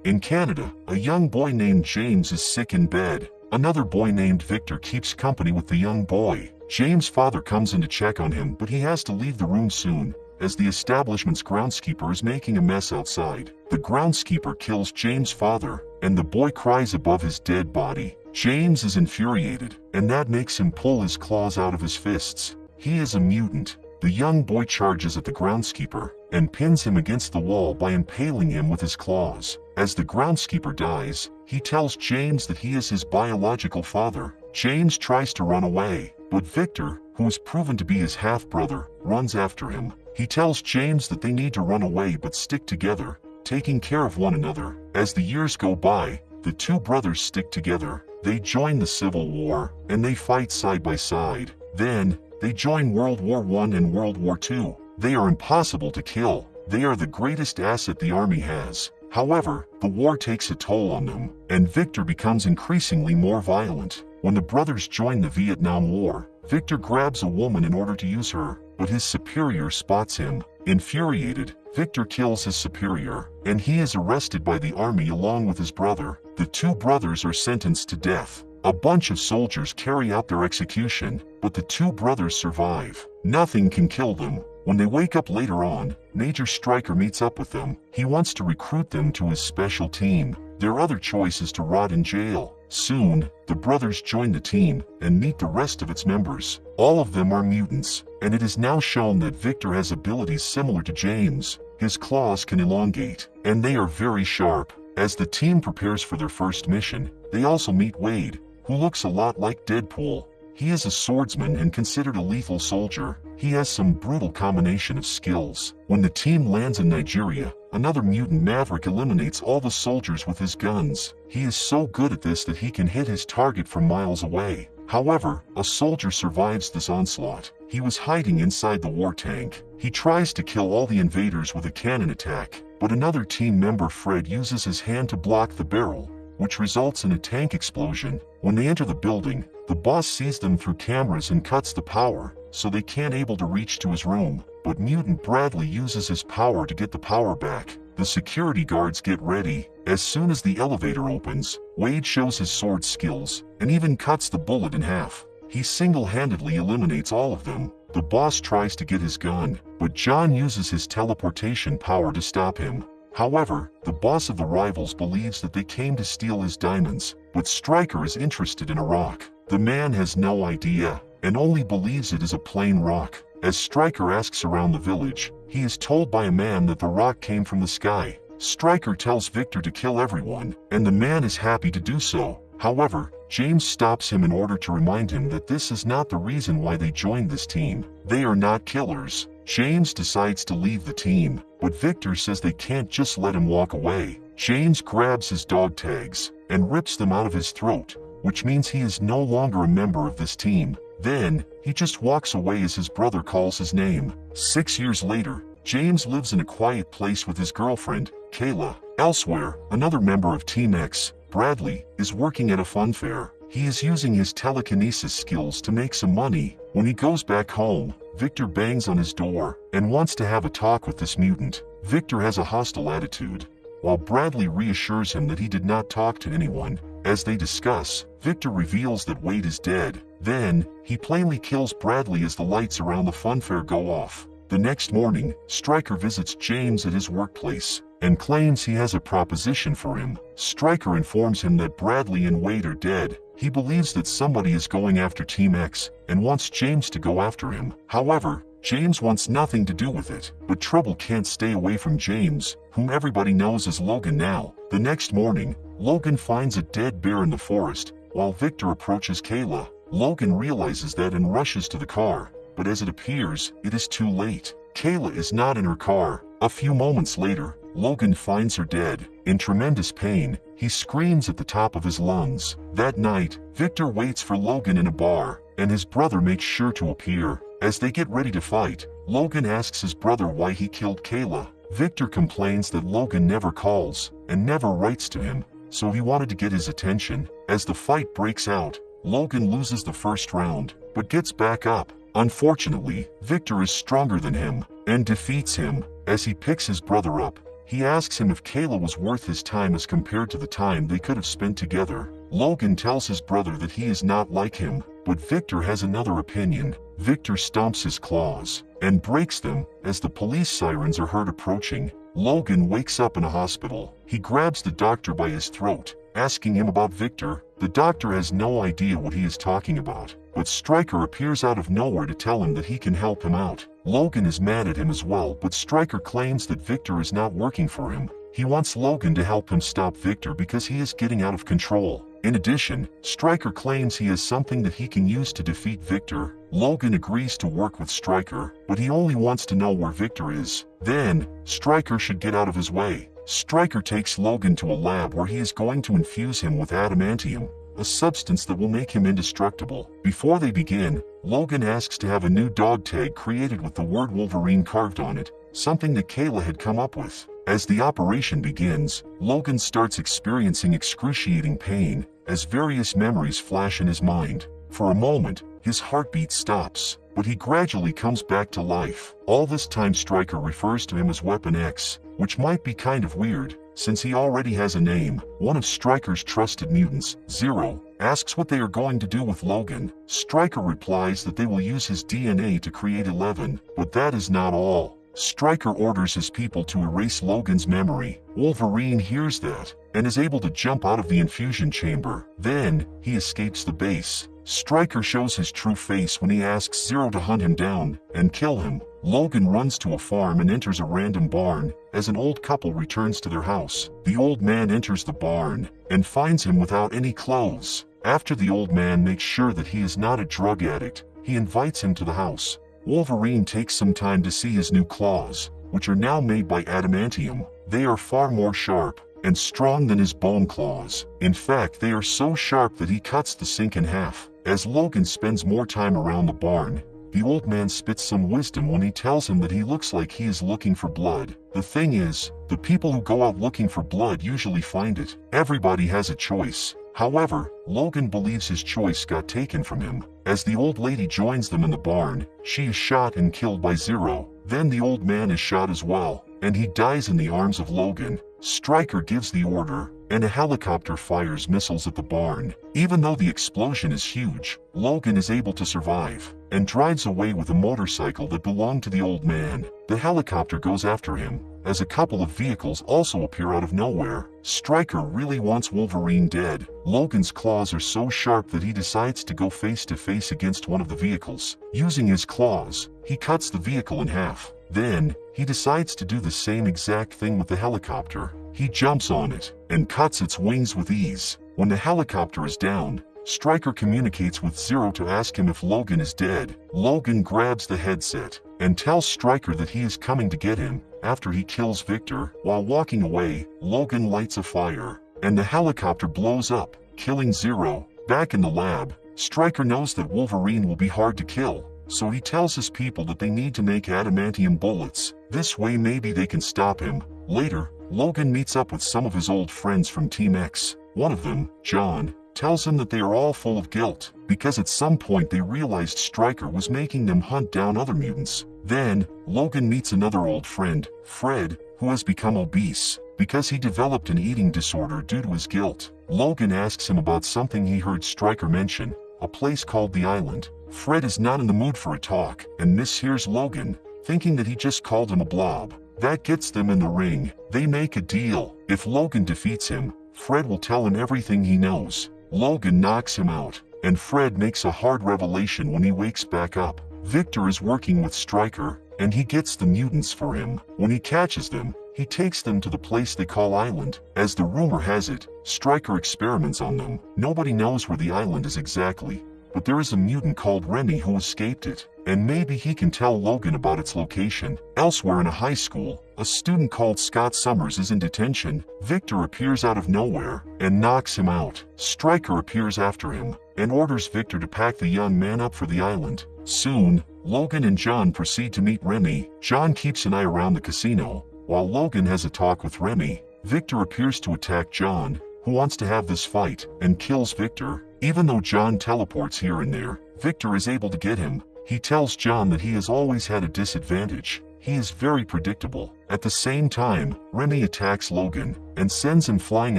In Canada, a young boy named James is sick in bed. Another boy named Victor keeps company with the young boy. James' father comes in to check on him, but he has to leave the room soon, as the establishment's groundskeeper is making a mess outside. The groundskeeper kills James' father, and the boy cries above his dead body. James is infuriated, and that makes him pull his claws out of his fists. He is a mutant. The young boy charges at the groundskeeper, and pins him against the wall by impaling him with his claws. As the groundskeeper dies, he tells James that he is his biological father. James tries to run away, but Victor, who is proven to be his half-brother, runs after him. He tells James that they need to run away but stick together, taking care of one another. As the years go by, the two brothers stick together. They join the Civil War, and they fight side by side. Then, they join World War I and World War II. They are impossible to kill. They are the greatest asset the army has. However, the war takes a toll on them, and Victor becomes increasingly more violent. When the brothers join the Vietnam War, Victor grabs a woman in order to use her, but his superior spots him. Infuriated, Victor kills his superior, and he is arrested by the army along with his brother. The two brothers are sentenced to death. A bunch of soldiers carry out their execution, but the two brothers survive. Nothing can kill them. When they wake up later on, Major Stryker meets up with them. He wants to recruit them to his special team. Their other choice is to rot in jail. Soon, the brothers join the team and meet the rest of its members. All of them are mutants, and it is now shown that Victor has abilities similar to James. His claws can elongate, and they are very sharp. As the team prepares for their first mission, they also meet Wade, who looks a lot like Deadpool. He is a swordsman and considered a lethal soldier. He has some brutal combination of skills. When the team lands in Nigeria, another mutant Maverick eliminates all the soldiers with his guns. He is so good at this that he can hit his target from miles away. However, a soldier survives this onslaught. He was hiding inside the war tank. He tries to kill all the invaders with a cannon attack, but another team member, Fred, uses his hand to block the barrel, which results in a tank explosion. When they enter the building, the boss sees them through cameras and cuts the power, so they can't able to reach to his room. But Mutant Bradley uses his power to get the power back. The security guards get ready. As soon as the elevator opens, Wade shows his sword skills, and even cuts the bullet in half. He single-handedly eliminates all of them. The boss tries to get his gun, but John uses his teleportation power to stop him. However, the boss of the rivals believes that they came to steal his diamonds, but Stryker is interested in a rock. The man has no idea, and only believes it is a plain rock. As Stryker asks around the village, he is told by a man that the rock came from the sky. Stryker tells Victor to kill everyone, and the man is happy to do so. However, James stops him in order to remind him that this is not the reason why they joined this team. They are not killers. James decides to leave the team, but Victor says they can't just let him walk away. James grabs his dog tags and rips them out of his throat, which means he is no longer a member of this team. Then, he just walks away as his brother calls his name. 6 years later, James lives in a quiet place with his girlfriend, Kayla. Elsewhere, another member of Team X, Bradley, is working at a fun fair. He is using his telekinesis skills to make some money. When he goes back home, Victor bangs on his door and wants to have a talk with this mutant. Victor has a hostile attitude, while Bradley reassures him that he did not talk to anyone. As they discuss, Victor reveals that Wade is dead. Then, he plainly kills Bradley as the lights around the fun fair go off. The next morning, Stryker visits James at his workplace and claims he has a proposition for him. Stryker informs him that Bradley and Wade are dead. He believes that somebody is going after Team X and wants James to go after him. However, James wants nothing to do with it, but trouble can't stay away from James, whom everybody knows as Logan now. The next morning, Logan finds a dead bear in the forest. While Victor approaches Kayla, Logan realizes that and rushes to the car, but as it appears, it is too late. Kayla is not in her car. A few moments later, Logan finds her dead. In tremendous pain, he screams at the top of his lungs. That night, Victor waits for Logan in a bar, and his brother makes sure to appear. As they get ready to fight, Logan asks his brother why he killed Kayla. Victor complains that Logan never calls and never writes to him, so he wanted to get his attention. As the fight breaks out, Logan loses the first round, but gets back up. Unfortunately, Victor is stronger than him and defeats him. As he picks his brother up, He asks him if Kayla was worth his time as compared to the time they could have spent together. Logan tells his brother that he is not like him, but Victor has another opinion. Victor stomps his claws and breaks them as the police sirens are heard approaching. Logan wakes up in a hospital. He grabs the doctor by his throat, asking him about Victor. The doctor has no idea what he is talking about, but Stryker appears out of nowhere to tell him that he can help him out. Logan is mad at him as well, but Stryker claims that Victor is not working for him. He wants Logan to help him stop Victor because he is getting out of control. In addition, Stryker claims he has something that he can use to defeat Victor. Logan agrees to work with Stryker, but he only wants to know where Victor is. Then, Stryker should get out of his way. Stryker takes Logan to a lab where he is going to infuse him with adamantium, a substance that will make him indestructible. Before they begin, Logan asks to have a new dog tag created with the word Wolverine carved on it, something that Kayla had come up with. As the operation begins, Logan starts experiencing excruciating pain as various memories flash in his mind. For a moment, his heartbeat stops, but he gradually comes back to life. All this time Stryker refers to him as Weapon X, which might be kind of weird, since he already has a name. One of Stryker's trusted mutants, Zero, asks what they are going to do with Logan. Stryker replies that they will use his DNA to create 11, but that is not all. Stryker orders his people to erase Logan's memory. Wolverine hears that, and is able to jump out of the infusion chamber. Then, he escapes the base. Stryker shows his true face when he asks Zero to hunt him down and kill him. Logan runs to a farm and enters a random barn as an old couple returns to their house. The old man enters the barn and finds him without any clothes. After the old man makes sure that he is not a drug addict, he invites him to the house. Wolverine takes some time to see his new claws, which are now made by adamantium. They are far more sharp and strong than his bone claws. In fact, they are so sharp that he cuts the sink in half. As Logan spends more time around the barn, the old man spits some wisdom when he tells him that he looks like he is looking for blood. The thing is, the people who go out looking for blood usually find it. Everybody has a choice. However, Logan believes his choice got taken from him. As the old lady joins them in the barn, she is shot and killed by Zero. Then the old man is shot as well, and he dies in the arms of Logan. Stryker gives the order, and a helicopter fires missiles at the barn. Even though the explosion is huge, Logan is able to survive, and drives away with a motorcycle that belonged to the old man. The helicopter goes after him, as a couple of vehicles also appear out of nowhere. Stryker really wants Wolverine dead. Logan's claws are so sharp that he decides to go face to face against one of the vehicles. Using his claws, he cuts the vehicle in half. Then, he decides to do the same exact thing with the helicopter. He jumps on it and cuts its wings with ease. When the helicopter is down, Stryker communicates with Zero to ask him if Logan is dead. Logan grabs the headset and tells Stryker that he is coming to get him after he kills Victor. While walking away, Logan lights a fire, and the helicopter blows up, killing Zero. Back in the lab, Stryker knows that Wolverine will be hard to kill, so he tells his people that they need to make adamantium bullets. This way maybe they can stop him. Later, Logan meets up with some of his old friends from Team X. One of them, John, tells him that they are all full of guilt, because at some point they realized Stryker was making them hunt down other mutants. Then, Logan meets another old friend, Fred, who has become obese, because he developed an eating disorder due to his guilt. Logan asks him about something he heard Stryker mention, a place called the Island. Fred is not in the mood for a talk, and mishears Logan, thinking that he just called him a blob. That gets them in the ring. They make a deal. If Logan defeats him, Fred will tell him everything he knows. Logan knocks him out, and Fred makes a hard revelation when he wakes back up. Victor is working with Stryker, and he gets the mutants for him. When he catches them, he takes them to the place they call Island. As the rumor has it, Stryker experiments on them. Nobody knows where the island is exactly, but there is a mutant called Remy who escaped it, and maybe he can tell Logan about its location. Elsewhere in a high school, a student called Scott Summers is in detention. Victor appears out of nowhere and knocks him out. Stryker appears after him and orders Victor to pack the young man up for the island. Soon, Logan and John proceed to meet Remy. John keeps an eye around the casino, while Logan has a talk with Remy. Victor appears to attack John, who wants to have this fight, and kills Victor. Even though John teleports here and there, Victor is able to get him. He tells John that he has always had a disadvantage. He is very predictable. At the same time, Remy attacks Logan and sends him flying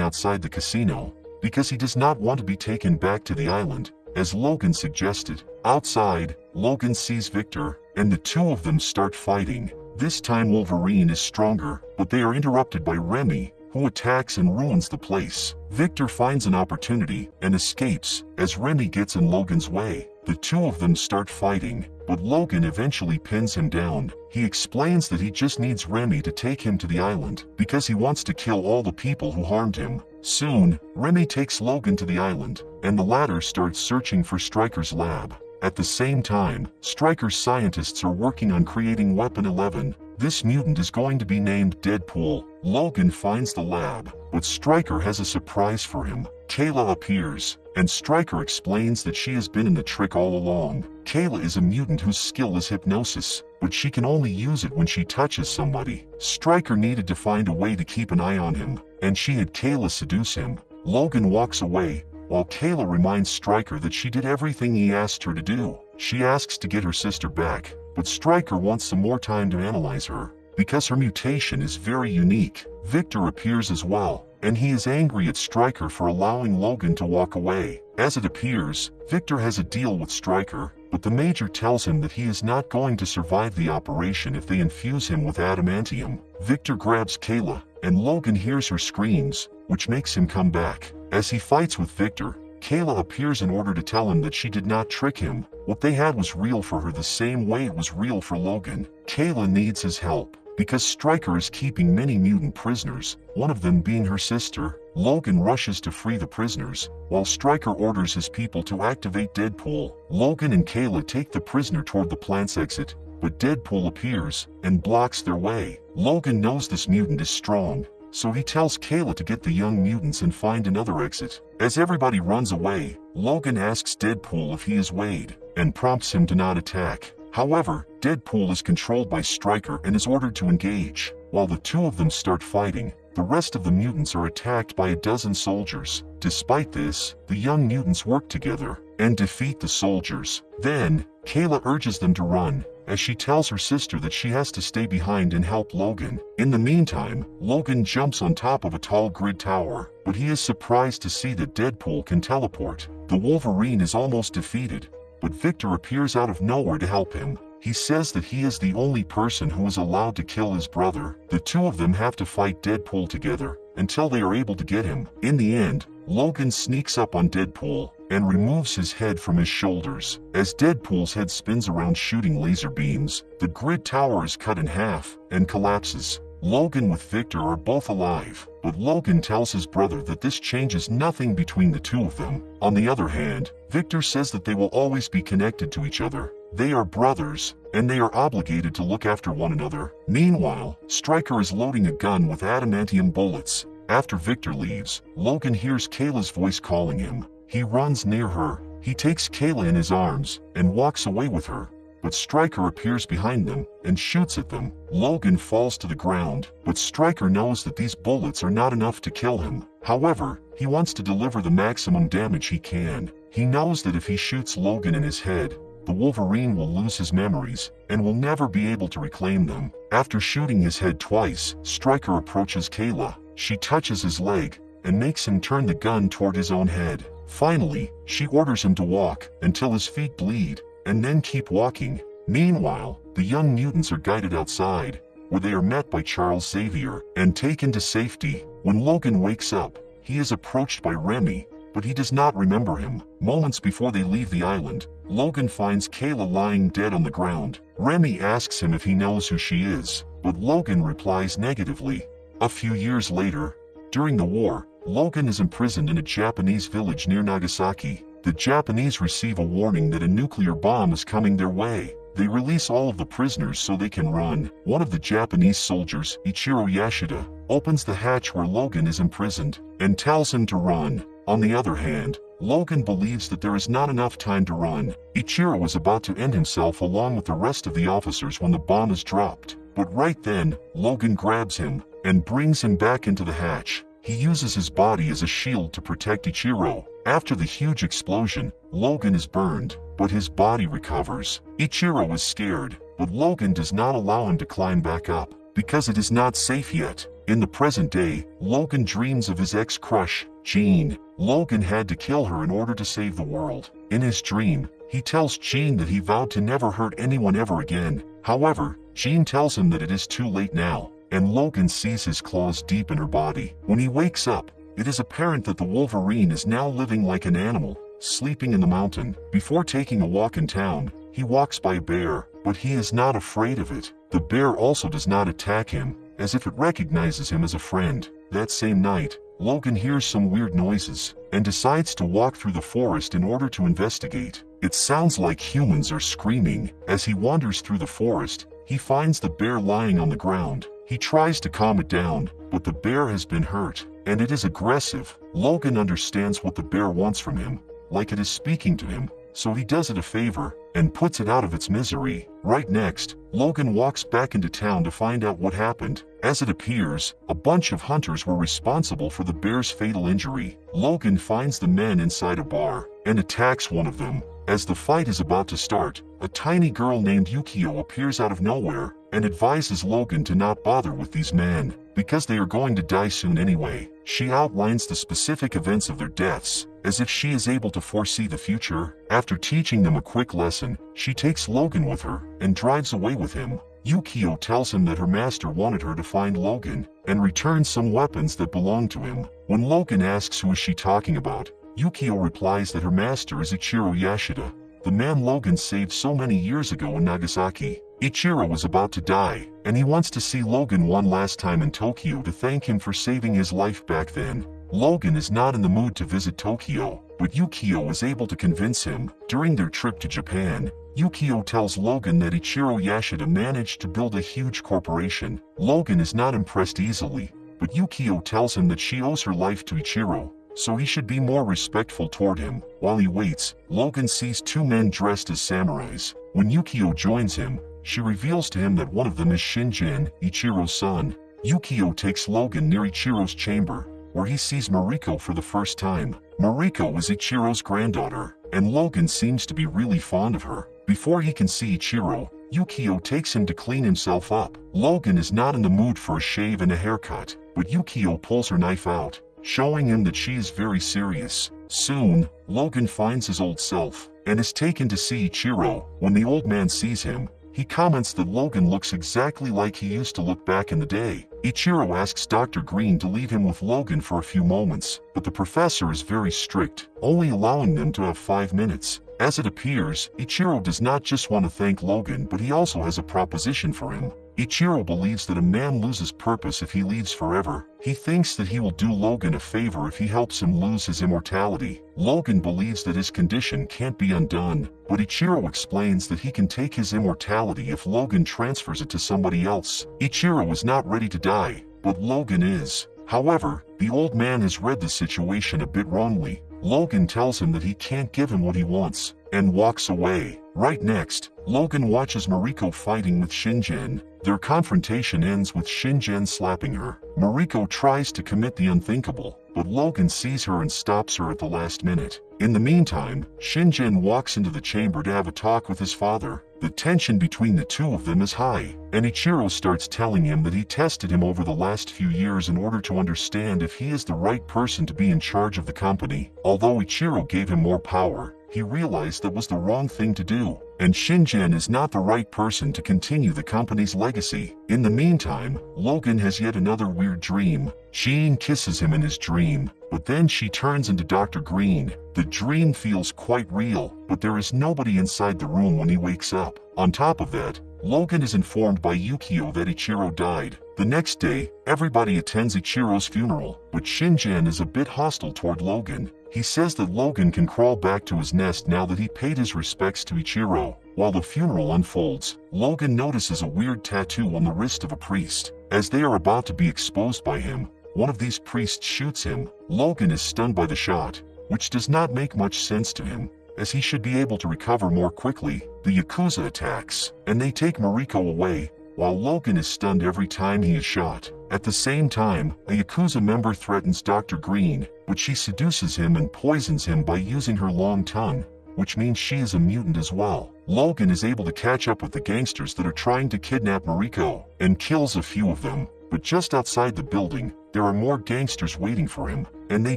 outside the casino because he does not want to be taken back to the island, as Logan suggested. Outside, Logan sees Victor, and the two of them start fighting. This time Wolverine is stronger, but they are interrupted by Remy, who attacks and ruins the place. Victor finds an opportunity and escapes as Remy gets in Logan's way. The two of them start fighting, but Logan eventually pins him down. He explains that he just needs Remy to take him to the island because he wants to kill all the people who harmed him. Soon, Remy takes Logan to the island, and the latter starts searching for Stryker's lab. At the same time, Stryker's scientists are working on creating Weapon 11. This mutant is going to be named Deadpool. Logan finds the lab, but Stryker has a surprise for him. Kayla appears, and Stryker explains that she has been in the trick all along. Kayla is a mutant whose skill is hypnosis, but she can only use it when she touches somebody. Stryker needed to find a way to keep an eye on him, and she had Kayla seduce him. Logan walks away, while Kayla reminds Stryker that she did everything he asked her to do. She asks to get her sister back, but Stryker wants some more time to analyze her, because her mutation is very unique. Victor appears as well, and he is angry at Stryker for allowing Logan to walk away. As it appears, Victor has a deal with Stryker, but the Major tells him that he is not going to survive the operation if they infuse him with adamantium. Victor grabs Kayla, and Logan hears her screams, which makes him come back. As he fights with Victor, Kayla appears in order to tell him that she did not trick him. What they had was real for her the same way it was real for Logan. Kayla needs his help, because Stryker is keeping many mutant prisoners, one of them being her sister. Logan rushes to free the prisoners, while Stryker orders his people to activate Deadpool. Logan and Kayla take the prisoner toward the plant's exit, but Deadpool appears and blocks their way. Logan knows this mutant is strong, so he tells Kayla to get the young mutants and find another exit. As everybody runs away, Logan asks Deadpool if he is Wade, and prompts him to not attack. However, Deadpool is controlled by Stryker and is ordered to engage. While the two of them start fighting, the rest of the mutants are attacked by a dozen soldiers. Despite this, the young mutants work together and defeat the soldiers. Then, Kayla urges them to run, as she tells her sister that she has to stay behind and help Logan. In the meantime, Logan jumps on top of a tall grid tower, but he is surprised to see that Deadpool can teleport. The Wolverine is almost defeated, but Victor appears out of nowhere to help him. He says that he is the only person who is allowed to kill his brother. The two of them have to fight Deadpool together until they are able to get him. In the end, Logan sneaks up on Deadpool and removes his head from his shoulders. As Deadpool's head spins around shooting laser beams, the grid tower is cut in half and collapses. Logan with Victor are both alive, but Logan tells his brother that this changes nothing between the two of them. On the other hand, Victor says that they will always be connected to each other. They are brothers, and they are obligated to look after one another. Meanwhile, Stryker is loading a gun with adamantium bullets. After Victor leaves, Logan hears Kayla's voice calling him. He runs near her. He takes Kayla in his arms and walks away with her, but Stryker appears behind them and shoots at them. Logan falls to the ground, but Stryker knows that these bullets are not enough to kill him. However, he wants to deliver the maximum damage he can. He knows that if he shoots Logan in his head, the Wolverine will lose his memories and will never be able to reclaim them. After shooting his head twice, Stryker approaches Kayla. She touches his leg and makes him turn the gun toward his own head. Finally, she orders him to walk until his feet bleed, and then keep walking. Meanwhile, the young mutants are guided outside, where they are met by Charles Xavier and taken to safety. When Logan wakes up, he is approached by Remy, but he does not remember him. Moments before they leave the island, Logan finds Kayla lying dead on the ground. Remy asks him if he knows who she is, but Logan replies negatively. A few years later, during the war, Logan is imprisoned in a Japanese village near Nagasaki. The Japanese receive a warning that a nuclear bomb is coming their way. They release all of the prisoners so they can run. One of the Japanese soldiers, Ichiro Yashida, opens the hatch where Logan is imprisoned and tells him to run. On the other hand, Logan believes that there is not enough time to run. Ichiro is about to end himself along with the rest of the officers when the bomb is dropped. But right then, Logan grabs him and brings him back into the hatch. He uses his body as a shield to protect Ichiro. After the huge explosion, Logan is burned, but his body recovers. Ichiro is scared, but Logan does not allow him to climb back up, because it is not safe yet. In the present day, Logan dreams of his ex-crush, Jean. Logan had to kill her in order to save the world. In his dream, he tells Jean that he vowed to never hurt anyone ever again. However, Jean tells him that it is too late now, and Logan sees his claws deep in her body. When he wakes up, it is apparent that the Wolverine is now living like an animal, sleeping in the mountain. Before taking a walk in town, he walks by a bear, but he is not afraid of it. The bear also does not attack him, as if it recognizes him as a friend. That same night, Logan hears some weird noises, and decides to walk through the forest in order to investigate. It sounds like humans are screaming. As he wanders through the forest, he finds the bear lying on the ground. He tries to calm it down, but the bear has been hurt, and it is aggressive. Logan understands what the bear wants from him, like it is speaking to him, so he does it a favor, and puts it out of its misery. Right next, Logan walks back into town to find out what happened. As it appears, a bunch of hunters were responsible for the bear's fatal injury. Logan finds the men inside a bar, and attacks one of them. As the fight is about to start, a tiny girl named Yukio appears out of nowhere, and advises Logan to not bother with these men, because they are going to die soon anyway. She outlines the specific events of their deaths, as if she is able to foresee the future. After teaching them a quick lesson, she takes Logan with her, and drives away with him. Yukio tells him that her master wanted her to find Logan, and return some weapons that belong to him. When Logan asks who is she talking about, Yukio replies that her master is Ichiro Yashida, the man Logan saved so many years ago in Nagasaki. Ichiro was about to die, and he wants to see Logan one last time in Tokyo to thank him for saving his life back then. Logan is not in the mood to visit Tokyo, but Yukio is able to convince him. During their trip to Japan, Yukio tells Logan that Ichiro Yashida managed to build a huge corporation. Logan is not impressed easily, but Yukio tells him that she owes her life to Ichiro, so he should be more respectful toward him. While he waits, Logan sees two men dressed as samurais. When Yukio joins him, she reveals to him that one of them is Shinjin, Ichiro's son. Yukio takes Logan near Ichiro's chamber, where he sees Mariko for the first time. Mariko is Ichiro's granddaughter, and Logan seems to be really fond of her. Before he can see Ichiro, Yukio takes him to clean himself up. Logan is not in the mood for a shave and a haircut, but Yukio pulls her knife out, showing him that she is very serious. Soon, Logan finds his old self, and is taken to see Ichiro. When the old man sees him, he comments that Logan looks exactly like he used to look back in the day. Ichiro asks Dr. Green to leave him with Logan for a few moments, but the professor is very strict, only allowing them to have 5 minutes. As it appears, Ichiro does not just want to thank Logan, but he also has a proposition for him. Ichiro believes that a man loses purpose if he leaves forever. He thinks that he will do Logan a favor if he helps him lose his immortality. Logan believes that his condition can't be undone, but Ichiro explains that he can take his immortality if Logan transfers it to somebody else. Ichiro is not ready to die, but Logan is. However, the old man has read the situation a bit wrongly. Logan tells him that he can't give him what he wants, and walks away. Right next, Logan watches Mariko fighting with Shinjin. Their confrontation ends with Shinjin slapping her. Mariko tries to commit the unthinkable, but Logan sees her and stops her at the last minute. In the meantime, Shinjin walks into the chamber to have a talk with his father. The tension between the two of them is high, and Ichiro starts telling him that he tested him over the last few years in order to understand if he is the right person to be in charge of the company. Although Ichiro gave him more power, he realized that was the wrong thing to do, and Shinjin is not the right person to continue the company's legacy. In the meantime, Logan has yet another weird dream. Jean kisses him in his dream, but then she turns into Dr. Green. The dream feels quite real, but there is nobody inside the room when he wakes up. On top of that, Logan is informed by Yukio that Ichiro died. The next day, everybody attends Ichiro's funeral, but Shinjin is a bit hostile toward Logan. He says that Logan can crawl back to his nest now that he paid his respects to Ichiro. While the funeral unfolds, Logan notices a weird tattoo on the wrist of a priest. As they are about to be exposed by him, one of these priests shoots him. Logan is stunned by the shot, which does not make much sense to him, as he should be able to recover more quickly. The Yakuza attacks, and they take Mariko away, while Logan is stunned every time he is shot. At the same time, a Yakuza member threatens Dr. Green, but she seduces him and poisons him by using her long tongue. which means she is a mutant as well. Logan is able to catch up with the gangsters that are trying to kidnap Mariko, and kills a few of them. But just outside the building, there are more gangsters waiting for him, and they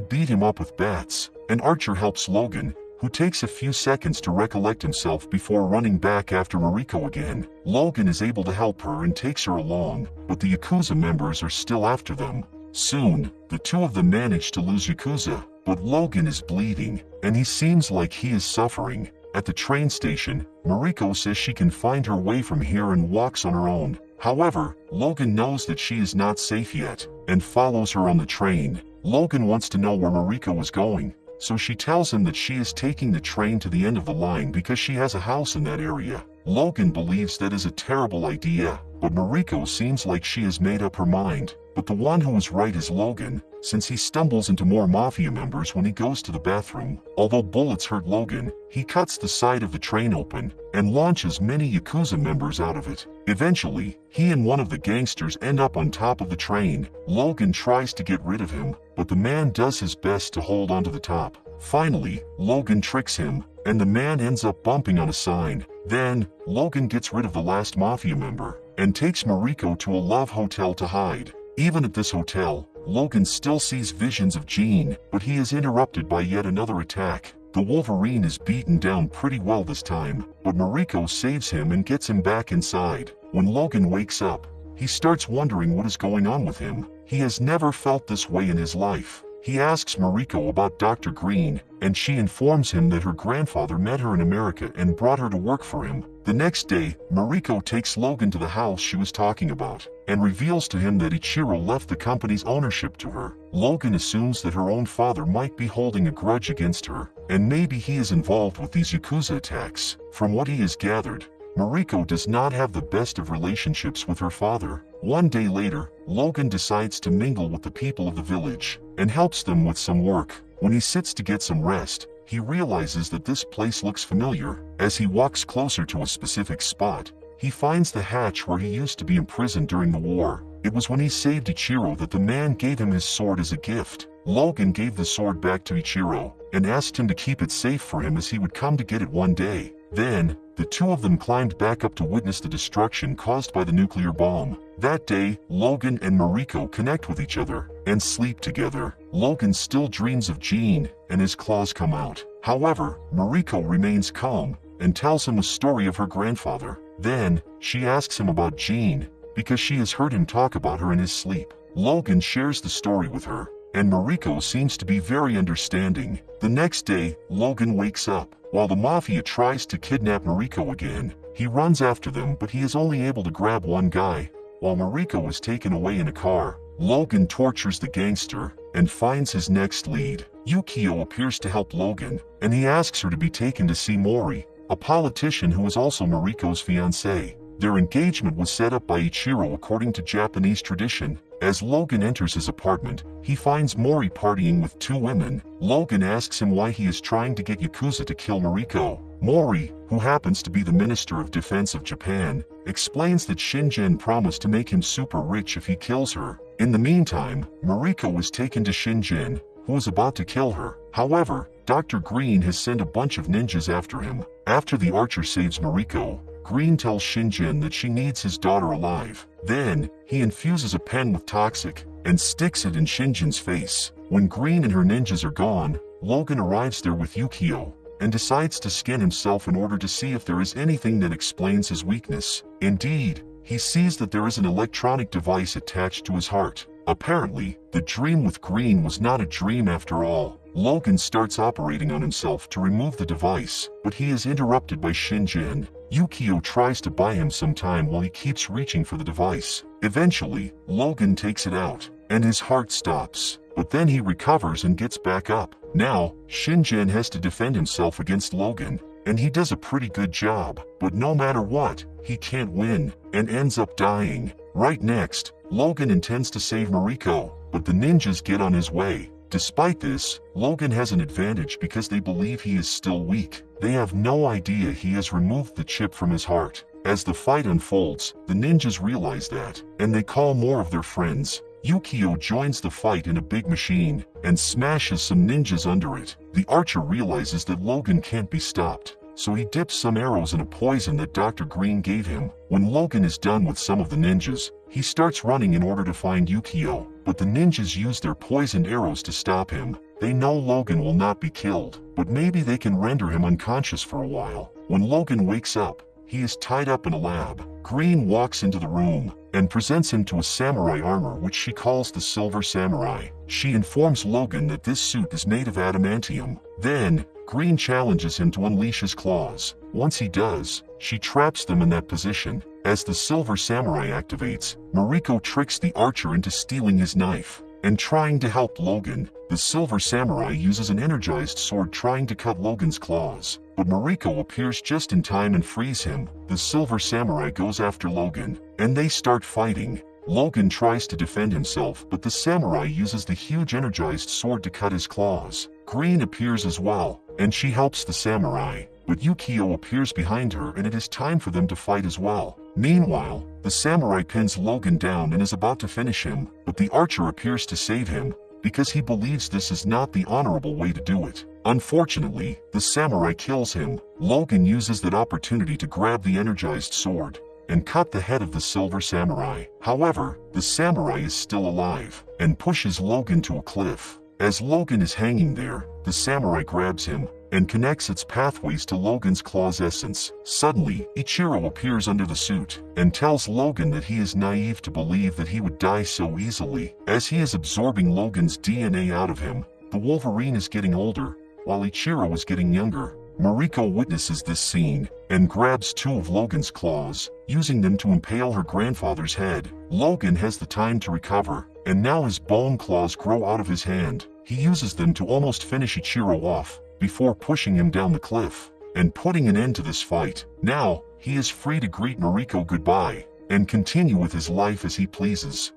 beat him up with bats. And Archer helps Logan, who takes a few seconds to recollect himself before running back after Mariko again. Logan is able to help her and takes her along, but the Yakuza members are still after them. Soon, the two of them manage to lose Yakuza, but Logan is bleeding, and he seems like he is suffering. At the train station, Mariko says she can find her way from here and walks on her own. However, Logan knows that she is not safe yet, and follows her on the train. Logan wants to know where Mariko is going, so she tells him that she is taking the train to the end of the line because she has a house in that area. Logan believes that is a terrible idea, but Mariko seems like she has made up her mind. But the one who is right is Logan, since he stumbles into more mafia members when he goes to the bathroom. Although bullets hurt Logan, he cuts the side of the train open and launches many Yakuza members out of it. Eventually, he and one of the gangsters end up on top of the train. Logan tries to get rid of him, but the man does his best to hold onto the top. Finally, Logan tricks him, and the man ends up bumping on a sign. Then, Logan gets rid of the last mafia member, and takes Mariko to a love hotel to hide. Even at this hotel, Logan still sees visions of Jean, but he is interrupted by yet another attack. The Wolverine is beaten down pretty well this time, but Mariko saves him and gets him back inside. When Logan wakes up, he starts wondering what is going on with him. He has never felt this way in his life. He asks Mariko about Dr. Green, and she informs him that her grandfather met her in America and brought her to work for him. The next day, Mariko takes Logan to the house she was talking about, and reveals to him that Ichiro left the company's ownership to her. Logan assumes that her own father might be holding a grudge against her, and maybe he is involved with these Yakuza attacks. From what he has gathered, Mariko does not have the best of relationships with her father. One day later, Logan decides to mingle with the people of the village, and helps them with some work. When he sits to get some rest, he realizes that this place looks familiar. As he walks closer to a specific spot, he finds the hatch where he used to be imprisoned during the war. It was when he saved Ichiro that the man gave him his sword as a gift. Logan gave the sword back to Ichiro, and asked him to keep it safe for him as he would come to get it one day. Then, the two of them climbed back up to witness the destruction caused by the nuclear bomb. That day, Logan and Mariko connect with each other, and sleep together. Logan still dreams of Jean, and his claws come out. However, Mariko remains calm, and tells him a story of her grandfather. Then, she asks him about Jean, because she has heard him talk about her in his sleep. Logan shares the story with her, and Mariko seems to be very understanding. The next day, Logan wakes up. While the mafia tries to kidnap Mariko again, he runs after them, but he is only able to grab one guy. While Mariko is taken away in a car, Logan tortures the gangster, and finds his next lead. Yukio appears to help Logan, and he asks her to be taken to see Mori, a politician who is also Mariko's fiancé. Their engagement was set up by Ichiro according to Japanese tradition. As Logan enters his apartment, he finds Mori partying with two women. Logan asks him why he is trying to get Yakuza to kill Mariko. Mori, who happens to be the Minister of Defense of Japan, explains that Shingen promised to make him super rich if he kills her. In the meantime, Mariko was taken to Shingen, who is about to kill her. However, Dr. Green has sent a bunch of ninjas after him. After the archer saves Mariko, Green tells Shingen that she needs his daughter alive. Then, he infuses a pen with toxic, and sticks it in Shingen's face. When Green and her ninjas are gone, Logan arrives there with Yukio, and decides to scan himself in order to see if there is anything that explains his weakness. Indeed, he sees that there is an electronic device attached to his heart. Apparently, the dream with Green was not a dream after all. Logan starts operating on himself to remove the device, but he is interrupted by Shingen. Yukio tries to buy him some time while he keeps reaching for the device. Eventually, Logan takes it out, and his heart stops, but then he recovers and gets back up. Now, Shingen has to defend himself against Logan, and he does a pretty good job, but no matter what, he can't win, and ends up dying. Right next, Logan intends to save Mariko, but the ninjas get on his way. Despite this, Logan has an advantage because they believe he is still weak. They have no idea he has removed the chip from his heart. As the fight unfolds, the ninjas realize that, and they call more of their friends. Yukio joins the fight in a big machine and smashes some ninjas under it. The archer realizes that Logan can't be stopped, so he dips some arrows in a poison that Dr. Green gave him. When Logan is done with some of the ninjas, he starts running in order to find Yukio, but the ninjas use their poisoned arrows to stop him. They know Logan will not be killed, but maybe they can render him unconscious for a while. When Logan wakes up, he is tied up in a lab. Green walks into the room and presents him to a samurai armor which she calls the Silver Samurai. She informs Logan that this suit is made of adamantium. Then, Green challenges him to unleash his claws. Once he does, she traps them in that position. As the Silver Samurai activates, Mariko tricks the archer into stealing his knife and trying to help Logan. The Silver Samurai uses an energized sword trying to cut Logan's claws, but Mariko appears just in time and frees him. The Silver Samurai goes after Logan, and they start fighting. Logan tries to defend himself, but the samurai uses the huge energized sword to cut his claws. Green appears as well, and she helps the samurai, but Yukio appears behind her and it is time for them to fight as well. Meanwhile, the samurai pins Logan down and is about to finish him, but the archer appears to save him, because he believes this is not the honorable way to do it. Unfortunately, the samurai kills him. Logan uses that opportunity to grab the energized sword and cut the head of the Silver Samurai. However, the samurai is still alive and pushes Logan to a cliff. As Logan is hanging there, the samurai grabs him and connects its pathways to Logan's claw's essence. Suddenly, Ichiro appears under the suit and tells Logan that he is naive to believe that he would die so easily. As he is absorbing Logan's DNA out of him, the Wolverine is getting older, while Ichiro is getting younger. Mariko witnesses this scene and grabs two of Logan's claws, using them to impale her grandfather's head. Logan has the time to recover, and now his bone claws grow out of his hand. He uses them to almost finish Ichiro off, before pushing him down the cliff and putting an end to this fight. Now, he is free to greet Mariko goodbye and continue with his life as he pleases.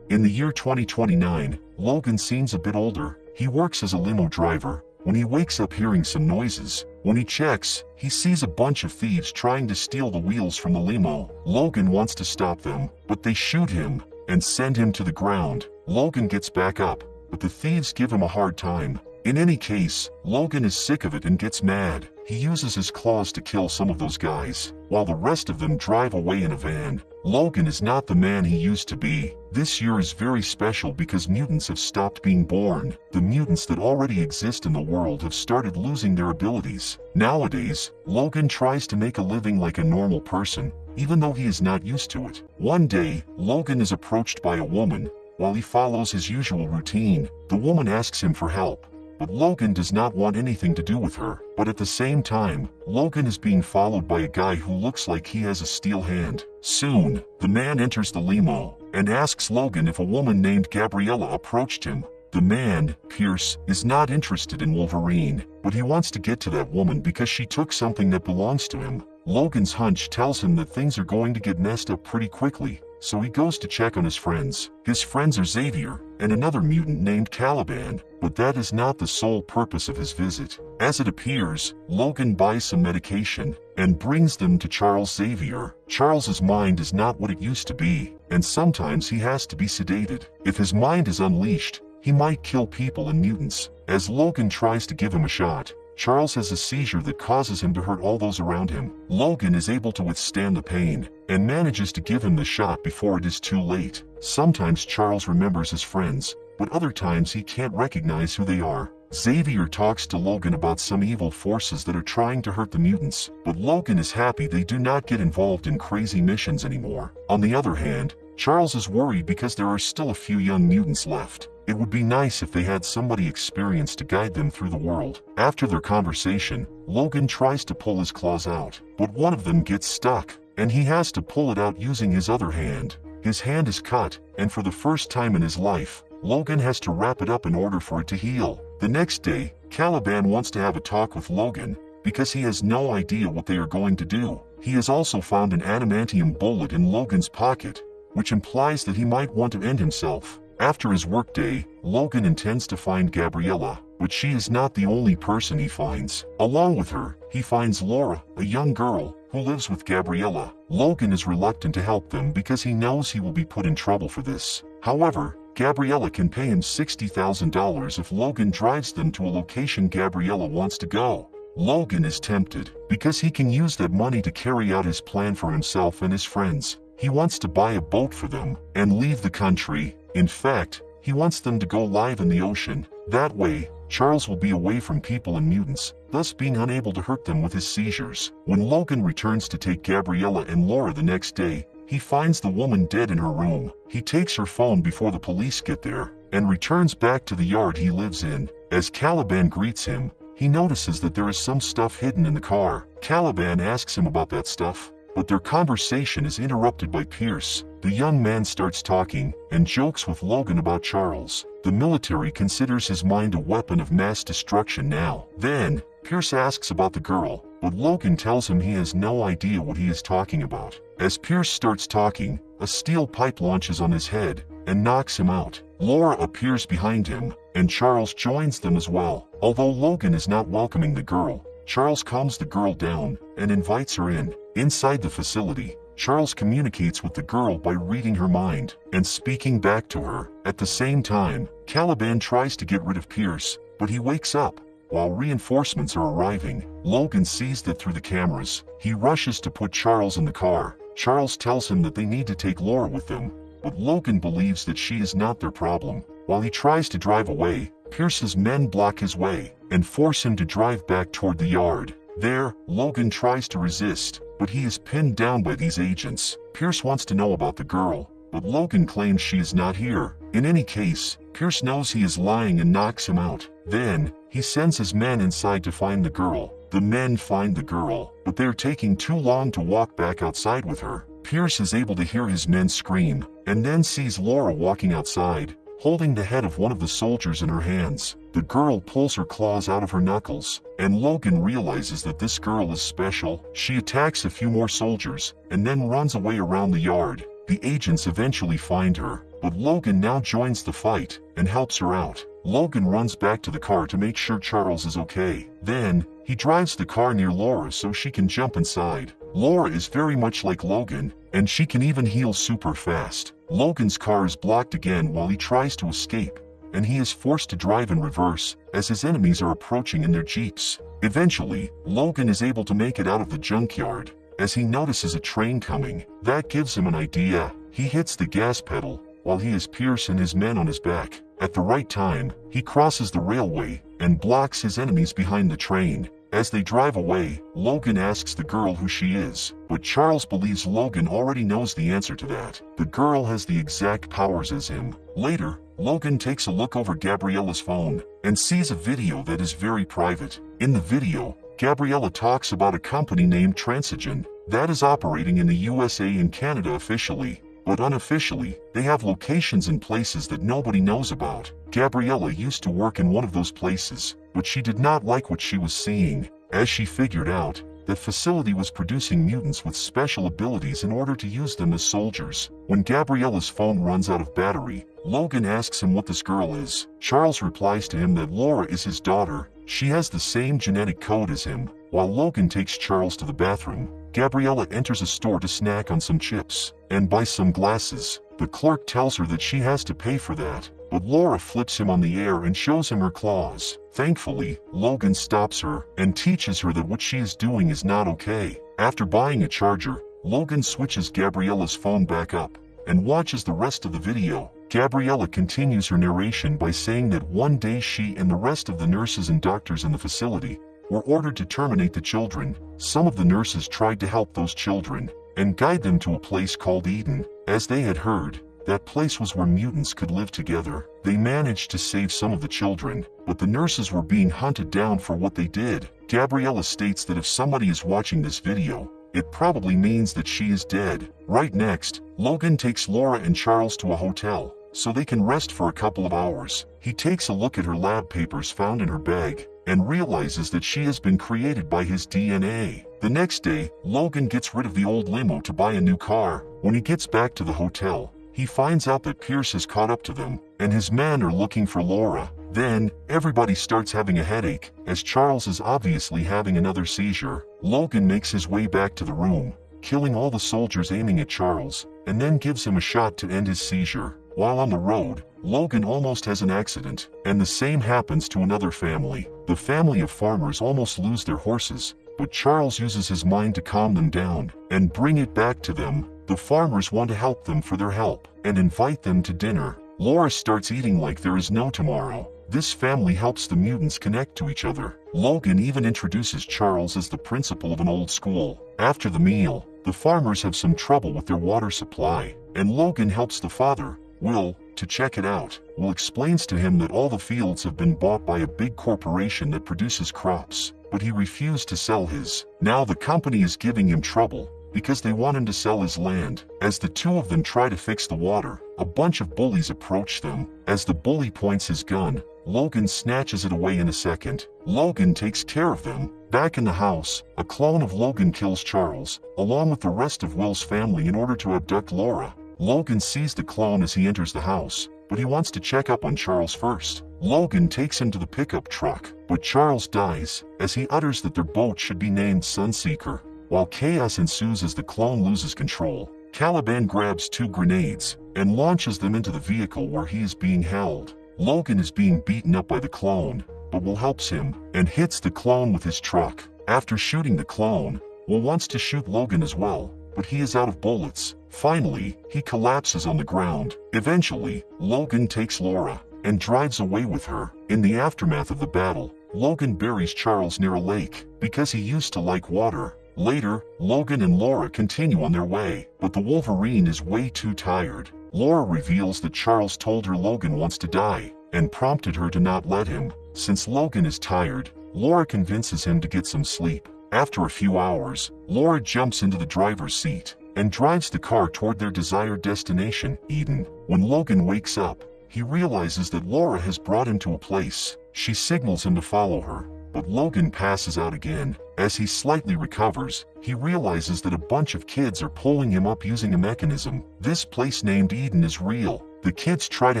In the year 2029, Logan seems a bit older. He works as a limo driver when he wakes up hearing some noises. When he checks, he sees a bunch of thieves trying to steal the wheels from the limo. Logan wants to stop them, but they shoot him and send him to the ground. Logan gets back up, but the thieves give him a hard time. In any case, Logan is sick of it and gets mad. He uses his claws to kill some of those guys, while the rest of them drive away in a van. Logan is not the man he used to be. This year is very special because mutants have stopped being born. The mutants that already exist in the world have started losing their abilities. Nowadays, Logan tries to make a living like a normal person, even though he is not used to it. One day, Logan is approached by a woman. While he follows his usual routine, the woman asks him for help. But Logan does not want anything to do with her. But at the same time, Logan is being followed by a guy who looks like he has a steel hand. Soon, the man enters the limo and asks Logan if a woman named Gabriella approached him. The man, Pierce, is not interested in Wolverine, but he wants to get to that woman because she took something that belongs to him. Logan's hunch tells him that things are going to get messed up pretty quickly, so he goes to check on his friends. His friends are Xavier and another mutant named Caliban, but that is not the sole purpose of his visit. As it appears, Logan buys some medication and brings them to Charles Xavier. Charles's mind is not what it used to be, and sometimes he has to be sedated. If his mind is unleashed, he might kill people and mutants. As Logan tries to give him a shot, Charles has a seizure that causes him to hurt all those around him. Logan is able to withstand the pain and manages to give him the shot before it is too late. Sometimes Charles remembers his friends, but other times he can't recognize who they are. Xavier talks to Logan about some evil forces that are trying to hurt the mutants, but Logan is happy they do not get involved in crazy missions anymore. On the other hand, Charles is worried because there are still a few young mutants left. It would be nice if they had somebody experienced to guide them through the world. After their conversation, Logan tries to pull his claws out, but one of them gets stuck, and he has to pull it out using his other hand. His hand is cut, and for the first time in his life, Logan has to wrap it up in order for it to heal. The next day, Caliban wants to have a talk with Logan, because he has no idea what they are going to do. He has also found an adamantium bullet in Logan's pocket, which implies that he might want to end himself. After his workday, Logan intends to find Gabriella, but she is not the only person he finds. Along with her, he finds Laura, a young girl, who lives with Gabriella. Logan is reluctant to help them because he knows he will be put in trouble for this. However, Gabriella can pay him $60,000 if Logan drives them to a location Gabriella wants to go. Logan is tempted, because he can use that money to carry out his plan for himself and his friends. He wants to buy a boat for them, and leave the country. In fact, he wants them to go live in the ocean. That way, Charles will be away from people and mutants, thus being unable to hurt them with his seizures. When Logan returns to take Gabriella and Laura the next day, he finds the woman dead in her room. He takes her phone before the police get there, and returns back to the yard he lives in. As Caliban greets him, he notices that there is some stuff hidden in the car. Caliban asks him about that stuff, but their conversation is interrupted by Pierce. The young man starts talking, and jokes with Logan about Charles. The military considers his mind a weapon of mass destruction now. Then, Pierce asks about the girl, but Logan tells him he has no idea what he is talking about. As Pierce starts talking, a steel pipe launches on his head, and knocks him out. Laura appears behind him, and Charles joins them as well. Although Logan is not welcoming the girl, Charles calms the girl down, and invites her in. Inside the facility, Charles communicates with the girl by reading her mind, and speaking back to her. At the same time, Caliban tries to get rid of Pierce, but he wakes up. While reinforcements are arriving, Logan sees that through the cameras. He rushes to put Charles in the car. Charles tells him that they need to take Laura with them, but Logan believes that she is not their problem. While he tries to drive away, Pierce's men block his way, and force him to drive back toward the yard. There, Logan tries to resist, but he is pinned down by these agents. Pierce wants to know about the girl, but Logan claims she is not here. In any case, Pierce knows he is lying and knocks him out. Then, he sends his men inside to find the girl. The men find the girl, but they are taking too long to walk back outside with her. Pierce is able to hear his men scream, and then sees Laura walking outside, holding the head of one of the soldiers in her hands. The girl pulls her claws out of her knuckles, and Logan realizes that this girl is special. She attacks a few more soldiers, and then runs away around the yard. The agents eventually find her, but Logan now joins the fight, and helps her out. Logan runs back to the car to make sure Charles is okay. Then, he drives the car near Laura so she can jump inside. Laura is very much like Logan, and she can even heal super fast. Logan's car is blocked again while he tries to escape, and he is forced to drive in reverse as his enemies are approaching in their jeeps. Eventually, Logan is able to make it out of the junkyard. As he notices a train coming, that gives him an idea. He hits the gas pedal, while he has Pierce and his men on his back. At the right time, he crosses the railway, and blocks his enemies behind the train. As they drive away, Logan asks the girl who she is, but Charles believes Logan already knows the answer to that. The girl has the exact powers as him. Later, Logan takes a look over Gabriella's phone, and sees a video that is very private. In the video, Gabriella talks about a company named Transigen that is operating in the USA and Canada officially, but unofficially, they have locations in places that nobody knows about. Gabriella used to work in one of those places, but she did not like what she was seeing, as she figured out that facility was producing mutants with special abilities in order to use them as soldiers. When Gabriella's phone runs out of battery, Logan asks him what this girl is. Charles replies to him that Laura is his daughter. She has the same genetic code as him. While Logan takes Charles to the bathroom, Gabriella enters a store to snack on some chips and buy some glasses. The clerk tells her that she has to pay for that, but Laura flips him on the air and shows him her claws. Thankfully, Logan stops her and teaches her that what she is doing is not okay. After buying a charger, Logan switches Gabriella's phone back up and watches the rest of the video. Gabriella continues her narration by saying that one day she and the rest of the nurses and doctors in the facility were ordered to terminate the children. Some of the nurses tried to help those children and guide them to a place called Eden, as they had heard that place was where mutants could live together. They managed to save some of the children, but the nurses were being hunted down for what they did. Gabriella states that if somebody is watching this video, it probably means that she is dead. Right next, Logan takes Laura and Charles to a hotel, so they can rest for a couple of hours. He takes a look at her lab papers found in her bag, and realizes that she has been created by his DNA. The next day, Logan gets rid of the old limo to buy a new car. When he gets back to the hotel, he finds out that Pierce has caught up to them, and his men are looking for Laura. Then, everybody starts having a headache, as Charles is obviously having another seizure. Logan makes his way back to the room, killing all the soldiers aiming at Charles, and then gives him a shot to end his seizure. While on the road, Logan almost has an accident, and the same happens to another family. The family of farmers almost lose their horses, but Charles uses his mind to calm them down and bring it back to them. The farmers want to help them for their help and invite them to dinner. Laura starts eating like there is no tomorrow. This family helps the mutants connect to each other. Logan even introduces Charles as the principal of an old school. After the meal, the farmers have some trouble with their water supply, and Logan helps the father, Will, to check it out. Will explains to him that all the fields have been bought by a big corporation that produces crops, but he refused to sell his. Now the company is giving him trouble because they want him to sell his land. As the two of them try to fix the water, a bunch of bullies approach them. As the bully points his gun, Logan snatches it away in a second. Logan takes care of them. Back in the house, a clone of Logan kills Charles, along with the rest of Will's family in order to abduct Laura. Logan sees the clone as he enters the house, but he wants to check up on Charles first. Logan takes him to the pickup truck, but Charles dies, as he utters that their boat should be named Sunseeker. While chaos ensues as the clone loses control, Caliban grabs 2 grenades and launches them into the vehicle where he is being held. Logan is being beaten up by the clone, but Will helps him and hits the clone with his truck. After shooting the clone, Will wants to shoot Logan as well, but he is out of bullets. Finally, he collapses on the ground. Eventually, Logan takes Laura and drives away with her. In the aftermath of the battle, Logan buries Charles near a lake because he used to like water. Later, Logan and Laura continue on their way, but the Wolverine is way too tired. Laura reveals that Charles told her Logan wants to die, and prompted her to not let him. Since Logan is tired, Laura convinces him to get some sleep. After a few hours, Laura jumps into the driver's seat and drives the car toward their desired destination, Eden. When Logan wakes up, he realizes that Laura has brought him to a place. She signals him to follow her, but Logan passes out again. As he slightly recovers, he realizes that a bunch of kids are pulling him up using a mechanism. This place named Eden is real. The kids try to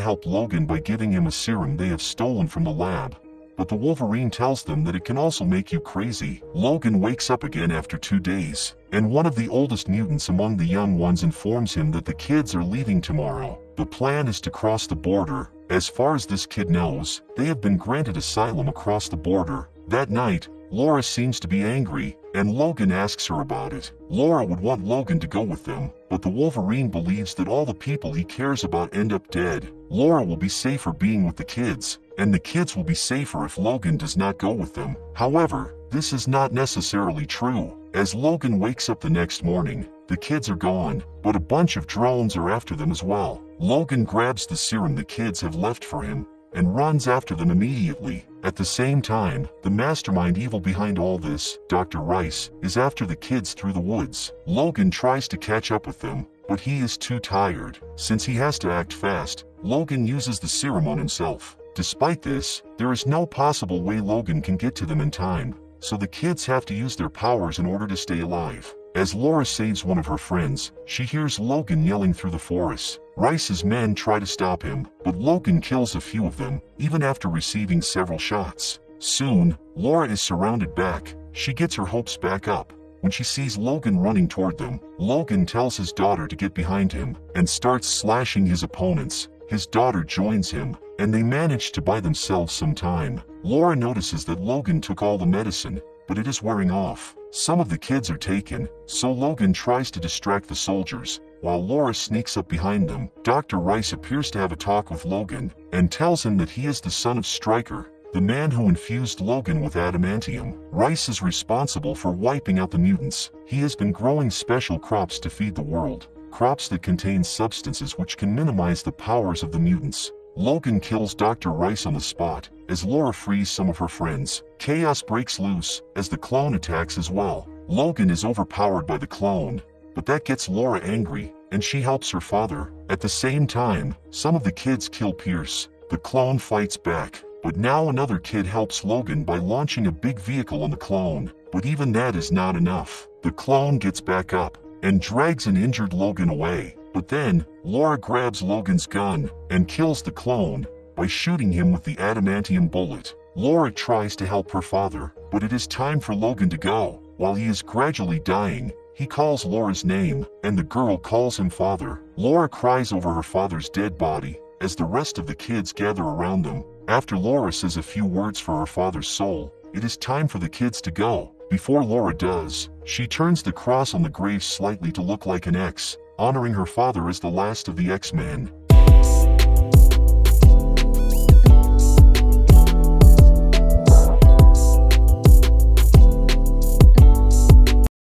help Logan by giving him a serum they have stolen from the lab, but the Wolverine tells them that it can also make you crazy. Logan wakes up again after 2 days, and one of the oldest mutants among the young ones informs him that the kids are leaving tomorrow. The plan is to cross the border. As far as this kid knows, they have been granted asylum across the border. That night, Laura seems to be angry, and Logan asks her about it. Laura would want Logan to go with them, but the Wolverine believes that all the people he cares about end up dead. Laura will be safer being with the kids, and the kids will be safer if Logan does not go with them. However, this is not necessarily true. As Logan wakes up the next morning, the kids are gone, but a bunch of drones are after them as well. Logan grabs the serum the kids have left for him and runs after them immediately. At the same time, the mastermind evil behind all this, Dr. Rice, is after the kids through the woods. Logan tries to catch up with them, but he is too tired. Since he has to act fast, Logan uses the serum on himself. Despite this, there is no possible way Logan can get to them in time, so the kids have to use their powers in order to stay alive. As Laura saves one of her friends, she hears Logan yelling through the forest. Rice's men try to stop him, but Logan kills a few of them, even after receiving several shots. Soon, Laura is surrounded back. She gets her hopes back up. When she sees Logan running toward them, Logan tells his daughter to get behind him and starts slashing his opponents. His daughter joins him, and they manage to buy themselves some time. Laura notices that Logan took all the medicine, but it is wearing off. Some of the kids are taken, so Logan tries to distract the soldiers, while Laura sneaks up behind them. Dr. Rice appears to have a talk with Logan, and tells him that he is the son of Stryker, the man who infused Logan with adamantium. Rice is responsible for wiping out the mutants. He has been growing special crops to feed the world, crops that contain substances which can minimize the powers of the mutants. Logan kills Dr. Rice on the spot, as Laura frees some of her friends. Chaos breaks loose, as the clone attacks as well. Logan is overpowered by the clone, but that gets Laura angry, and she helps her father. At the same time, some of the kids kill Pierce. The clone fights back, but now another kid helps Logan by launching a big vehicle on the clone. But even that is not enough. The clone gets back up, and drags an injured Logan away. But then, Laura grabs Logan's gun, and kills the clone, by shooting him with the adamantium bullet. Laura tries to help her father, but it is time for Logan to go. While he is gradually dying, He calls Laura's name, and the girl calls him father. Laura cries over her father's dead body, as the rest of the kids gather around them. After Laura says a few words for her father's soul, it is time for the kids to go. Before Laura does, she turns the cross on the grave slightly to look like an X, honoring her father as the last of the X-Men.